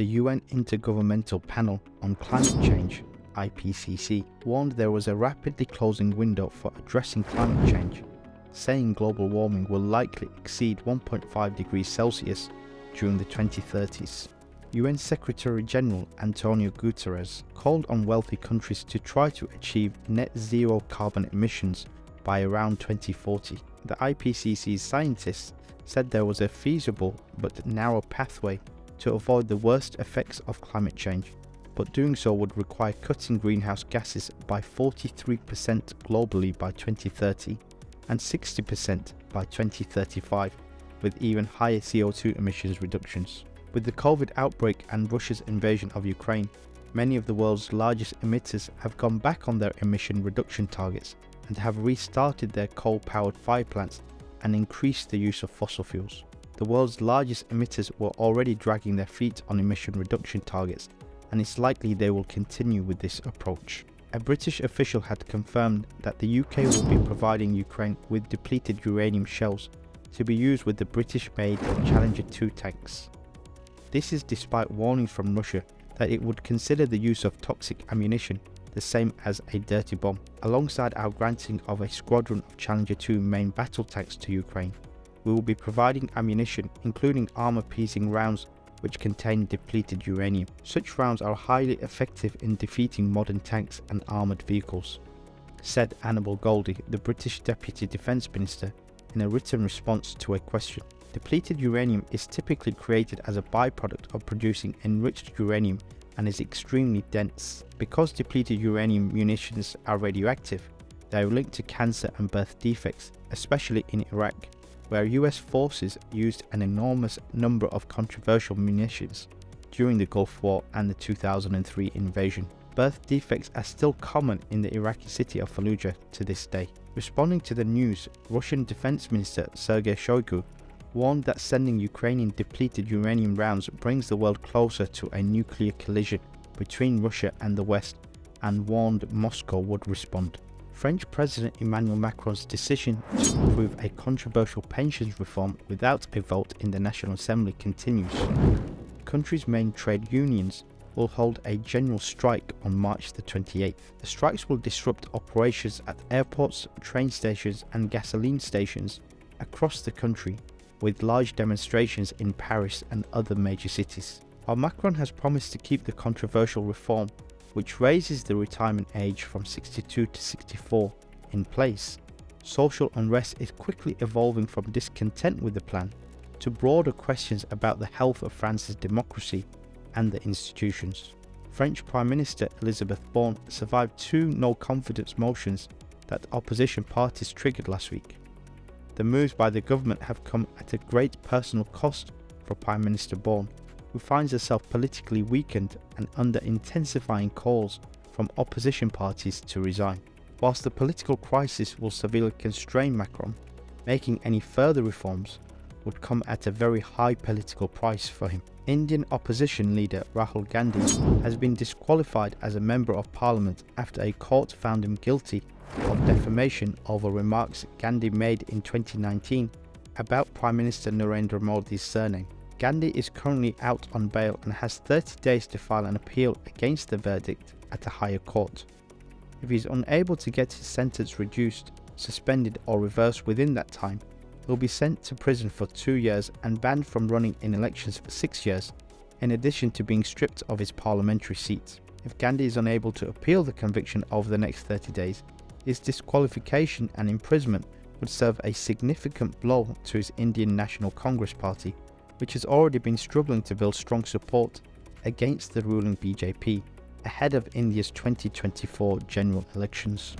UN Intergovernmental Panel on Climate Change (IPCC) warned there was a rapidly closing window for addressing climate change, saying global warming will likely exceed 1.5 degrees Celsius during the 2030s. UN Secretary-General Antonio Guterres called on wealthy countries to try to achieve net zero carbon emissions by around 2040. The IPCC's scientists said there was a feasible but narrow pathway to avoid the worst effects of climate change, but doing so would require cutting greenhouse gases by 43% globally by 2030 and 60% by 2035, with even higher CO2 emissions reductions. With the COVID outbreak and Russia's invasion of Ukraine, many of the world's largest emitters have gone back on their emission reduction targets and have restarted their coal-powered fire plants and increased the use of fossil fuels. The world's largest emitters were already dragging their feet on emission reduction targets, and it's likely they will continue with this approach. A British official had confirmed that the UK will be providing Ukraine with depleted uranium shells to be used with the British-made Challenger 2 tanks. This is despite warnings from Russia that it would consider the use of toxic ammunition the same as a dirty bomb, alongside our granting of a squadron of Challenger 2 main battle tanks to Ukraine. We will be providing ammunition, including armor-piercing rounds which contain depleted uranium. Such rounds are highly effective in defeating modern tanks and armoured vehicles, said Annabel Goldie, the British Deputy Defence Minister, in a written response to a question. Depleted uranium is typically created as a byproduct of producing enriched uranium and is extremely dense. Because depleted uranium munitions are radioactive, they are linked to cancer and birth defects, especially in Iraq, where US forces used an enormous number of controversial munitions during the Gulf War and the 2003 invasion. Birth defects are still common in the Iraqi city of Fallujah to this day. Responding to the news, Russian Defense Minister Sergei Shoigu warned that sending Ukrainian depleted uranium rounds brings the world closer to a nuclear collision between Russia and the West, and warned Moscow would respond. French President Emmanuel Macron's decision to approve a controversial pensions reform without a vote in the National Assembly continues. The country's main trade unions will hold a general strike on March the 28th. The strikes will disrupt operations at airports, train stations and gasoline stations across the country, with large demonstrations in Paris and other major cities. While Macron has promised to keep the controversial reform, which raises the retirement age from 62 to 64, in place, social unrest is quickly evolving from discontent with the plan to broader questions about the health of France's democracy and the institutions. French Prime Minister Elisabeth Borne survived 2 no-confidence motions that opposition parties triggered last week. The moves by the government have come at a great personal cost for Prime Minister Borne, who finds herself politically weakened and under intensifying calls from opposition parties to resign. Whilst the political crisis will severely constrain Macron, making any further reforms would come at a very high political price for him. Indian opposition leader Rahul Gandhi has been disqualified as a member of parliament after a court found him guilty of defamation over remarks Gandhi made in 2019 about Prime Minister Narendra Modi's surname. Gandhi is currently out on bail and has 30 days to file an appeal against the verdict at a higher court. If he is unable to get his sentence reduced, suspended or reversed within that time, he will be sent to prison for 2 years and banned from running in elections for 6 years, in addition to being stripped of his parliamentary seat. If Gandhi is unable to appeal the conviction over the next 30 days, his disqualification and imprisonment would serve a significant blow to his Indian National Congress Party, which has already been struggling to build strong support against the ruling BJP ahead of India's 2024 general elections.